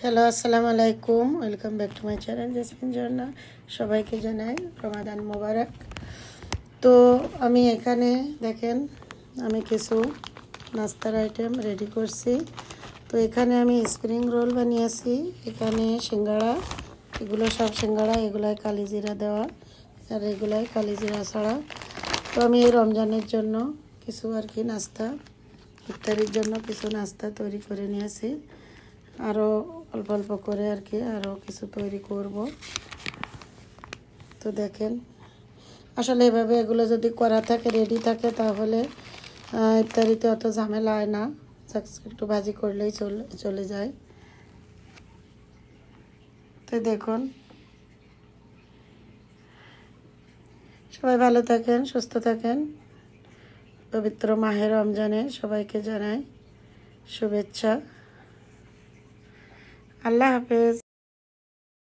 Hello, আসসালামু আলাইকুম। Welcome back to my channel Jesmin Jharna. সবাইকে জানাই রমাদান মোবারক। তো আমি এখানে দেখেন, আমি কিছু নাস্তার আইটেম রেডি করছি। তো এখানে আমি স্প্রিং রোল বানিয়েছি, এখানে সিঙ্গাড়া, এগুলো সব সিঙ্গাড়া, এগুলাই কালিজিরা দেওয়া আর এগুলাই কালিজিরা ছাড়া। তো আমি এই রমজানের জন্য কিছু আর কি নাস্তা, ইফতারির জন্য কিছু নাস্তা তৈরি করে নিয়েছি। আরও অল্প অল্প করে আর কি আরও কিছু তৈরি করব। তো দেখেন, আসলে এভাবে এগুলো যদি করা থাকে, রেডি থাকে, তাহলে ইফতারিতে অত ঝামেলা হয় না, একটু ভাজি করলেই চলে যায়। তো দেখুন, সবাই ভালো থাকেন, সুস্থ থাকেন। পবিত্র মাহে রমজানে সবাইকে জানাই শুভেচ্ছা। আল্লাহ হাফেজ।